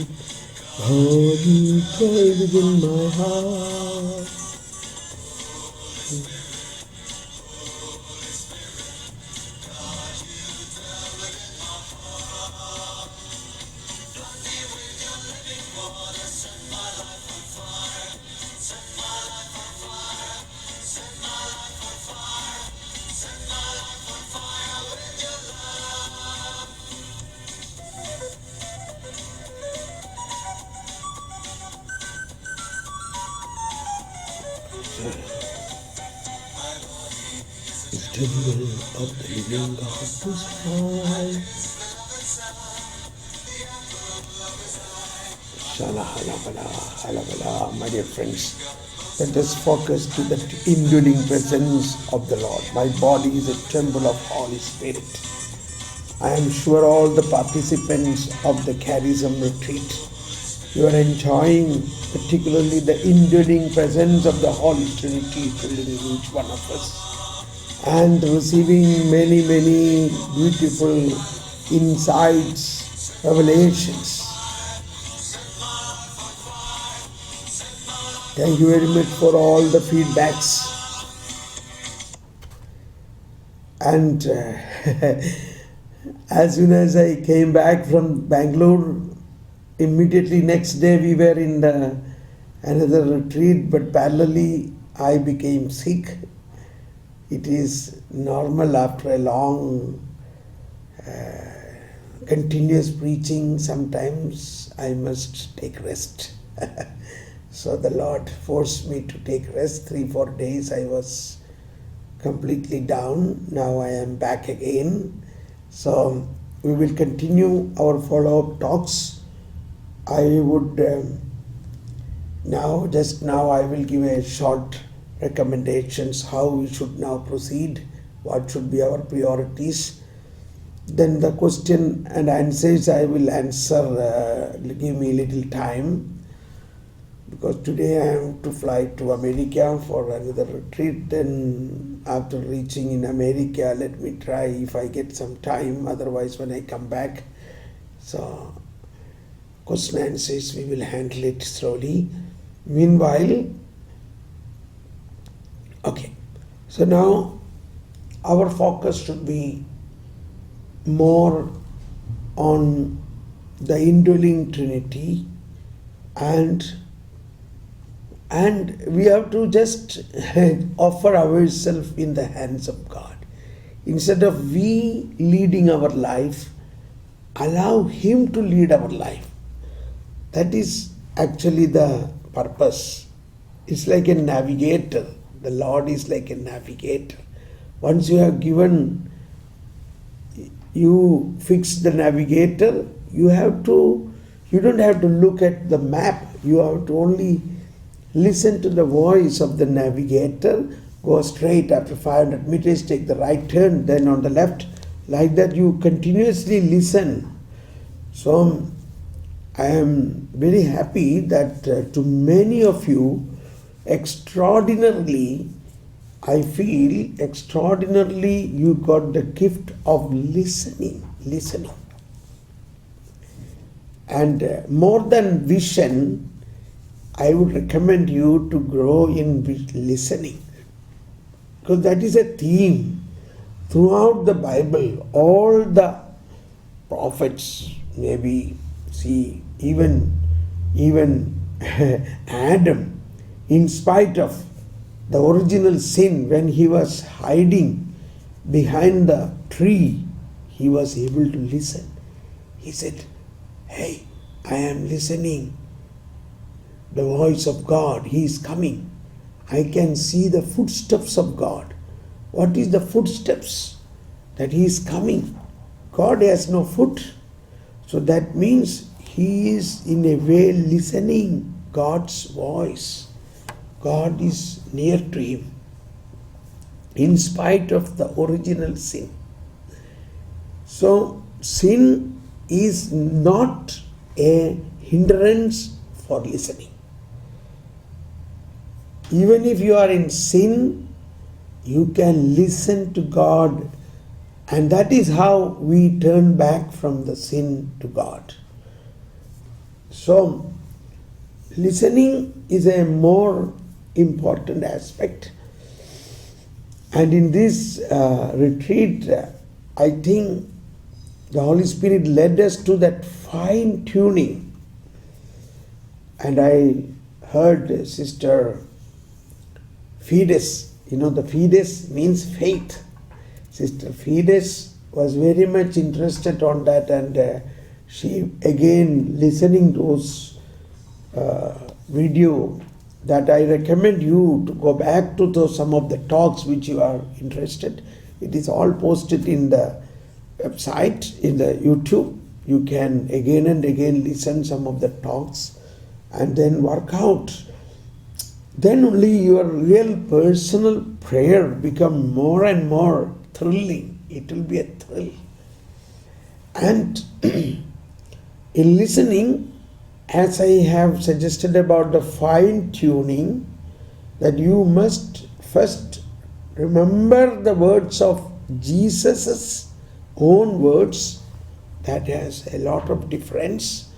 Holy joy within my heart. This temple of the living God is high. Shala halabala, halabala, my dear friends. Let us focus to the indwelling presence of the Lord. My body is a temple of Holy Spirit. I am sure all the participants of the Charism retreat, you are enjoying particularly the indwelling presence of the Holy Trinity filling each one of us and receiving many, many beautiful insights, revelations. Thank you very much for all the feedbacks. And as soon as I came back from Bangalore, immediately next day we were in another retreat, but parallelly I became sick. It is normal after a long continuous preaching. Sometimes I must take rest. So the Lord forced me to take rest. 3-4 days I was completely down. Now I am back again. So we will continue our follow-up talks. I would now I will give a short recommendations how we should now proceed, what should be our priorities. Then the question and answers I will answer, give me a little time, because today I am to fly to America for another retreat. Then after reaching in America, let me try if I get some time, otherwise when I come back. So question and answers we will handle it slowly. Meanwhile, okay, so now our focus should be more on the indwelling Trinity, and we have to just offer ourselves in the hands of God. Instead of we leading our life, allow Him to lead our life. That is actually the purpose. It's like a navigator. The Lord is like a navigator. Once you have given, you fix the navigator, you don't have to look at the map. You have to only listen to the voice of the navigator, go straight, after 500 meters take the right turn, then on the left. Like that you continuously listen. So I am very happy that to many of you, extraordinarily, I feel extraordinarily you got the gift of listening. And more than vision, I would recommend you to grow in listening, because that is a theme throughout the Bible. All the prophets, maybe see even Adam, in spite of the original sin, when he was hiding behind the tree, he was able to listen. He said, "Hey, I am listening. The voice of God, He is coming. I can see the footsteps of God." What is the footsteps? That He is coming. God has no foot. So that means he is in a way listening God's voice. God is near to him in spite of the original sin. So sin is not a hindrance for listening. Even if you are in sin, you can listen to God, and that is how we turn back from the sin to God. So, listening is a more important aspect. And in this retreat, I think the Holy Spirit led us to that fine tuning. And I heard Sister Fides, the Fides means faith. Sister Fides was very much interested on that, and she again listening those video that I recommend you to go back to some of the talks which you are interested. It is all posted in the website, in the YouTube. You can again and again listen some of the talks and then work out. Then only your real personal prayer become more and more thrilling. It will be a thrill. And in listening, as I have suggested about the fine tuning, that you must first remember the words of Jesus' own words. That has a lot of difference,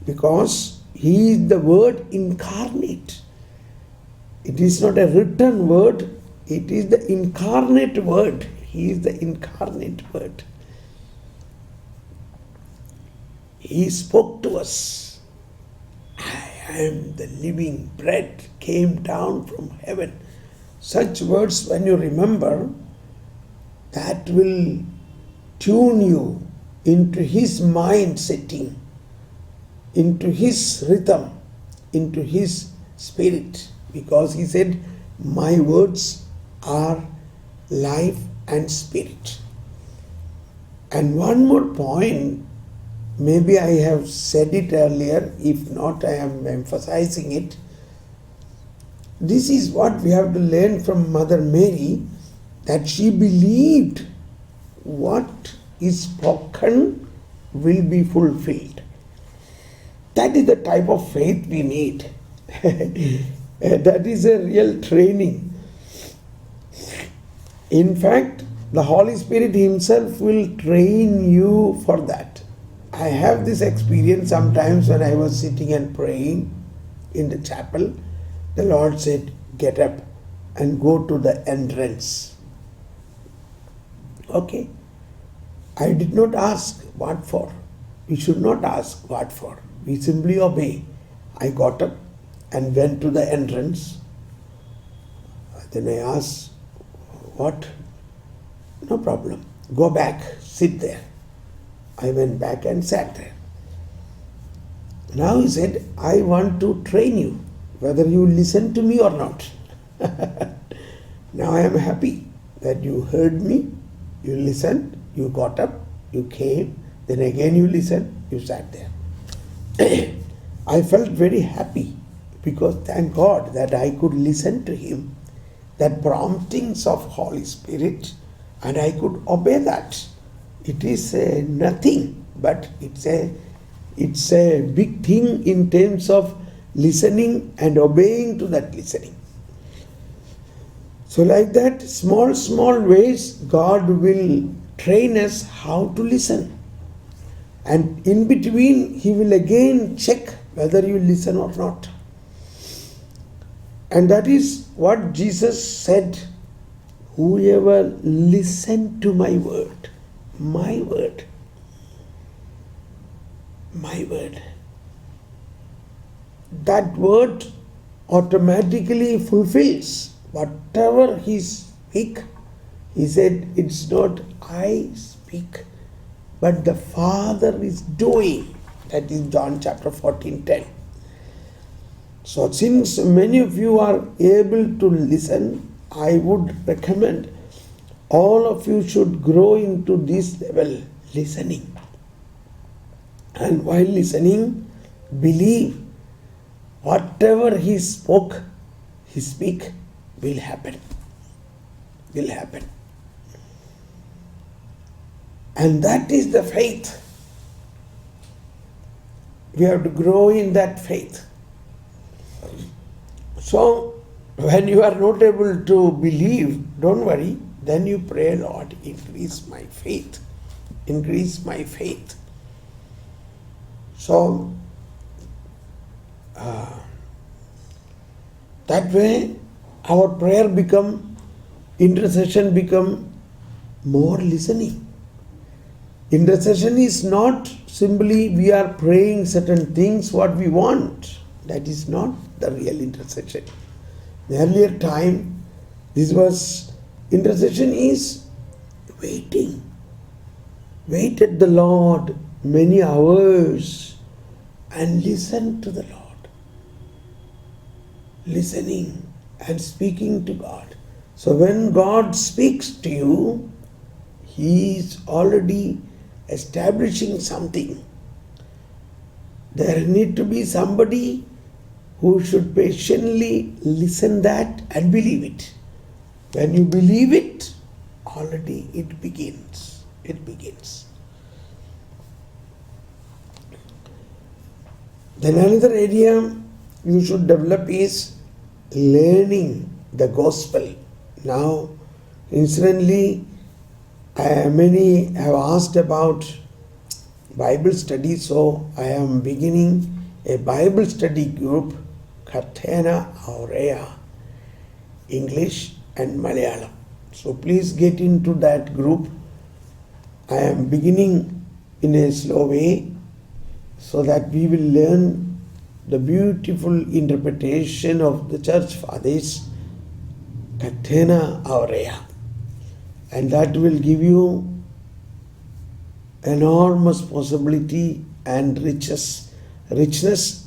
because he is the word incarnate. It is not a written word, it is the incarnate word. He is the incarnate word. He spoke to us. I am the living bread, came down from heaven. Such words, when you remember, that will tune you into his mind setting, into his rhythm, into his spirit. Because he said, my words are life and spirit. And one more point, maybe I have said it earlier, if not I am emphasizing it. This is what we have to learn from Mother Mary, that she believed what is spoken will be fulfilled. That is the type of faith we need. That is a real training. In fact, the Holy Spirit himself will train you for that. I have this experience sometimes when I was sitting and praying in the chapel. The Lord said, get up and go to the entrance. Okay. I did not ask what for. We should not ask what for. We simply obey. I got up and went to the entrance. Then I asked, what? No problem. Go back, sit there. I went back and sat there. Now he said, I want to train you, whether you listen to me or not. Now I am happy that you heard me, you listened, you got up, you came, then again you listened, you sat there. I felt very happy, because thank God that I could listen to him, that promptings of Holy Spirit, and I could obey that. It is nothing, but it's a big thing in terms of listening and obeying to that listening. So like that, small ways God will train us how to listen. And in between, he will again check whether you listen or not. And that is what Jesus said, whoever listen to my word, my word, that word automatically fulfills whatever he speak. He said, it's not I speak, but the Father is doing. That is John chapter 14:10. So since many of you are able to listen, I would recommend all of you should grow into this level, listening. And while listening, believe whatever he spoke, he speak will happen. Will happen. And that is the faith. We have to grow in that faith. So, when you are not able to believe, don't worry, then you pray, Lord, increase my faith. Increase my faith. So, That way our prayer become, intercession become more listening. Intercession is not simply we are praying certain things what we want. That is not the real intercession. In the earlier time, this was, intercession is waiting. Waited the Lord many hours and listen to the Lord. Listening and speaking to God. So when God speaks to you, He is already establishing something. There need to be somebody who should patiently listen that and believe it. When you believe it, already it begins. It begins. Then another area you should develop is learning the gospel. Now, incidentally, many have asked about Bible study, so I am beginning a Bible study group, Kathena Aurea, English and Malayalam. So please get into that group. I am beginning in a slow way so that we will learn the beautiful interpretation of the church fathers, Kathena Aurea. And that will give you enormous possibility and richness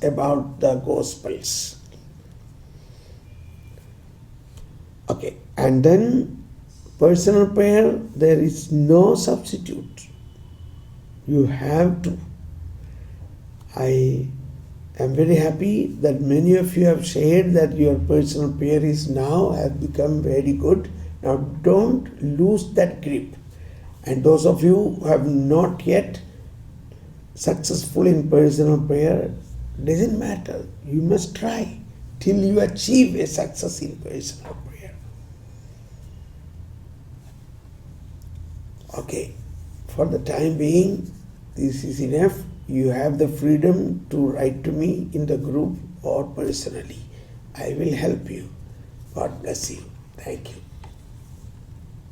about the Gospels. Okay, and then personal prayer, there is no substitute. You have to. I am very happy that many of you have shared that your personal prayer is now have become very good. Now don't lose that grip. And those of you who have not yet successful in personal prayer, doesn't matter. You must try till you achieve a success in personal prayer. Okay, for the time being, this is enough. You have the freedom to write to me in the group or personally. I will help you. God bless you. Thank you.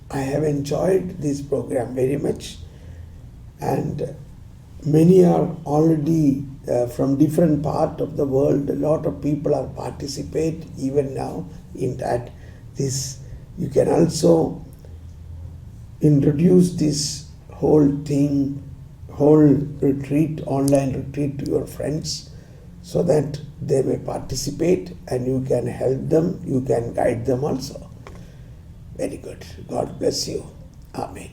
I have enjoyed this program very much, and many are already from different part of the world. A lot of people are participate even now in that. This you can also introduce this whole thing, whole retreat, online retreat to your friends, so that they may participate and you can help them, you can guide them also. Very good. God bless you. Amen.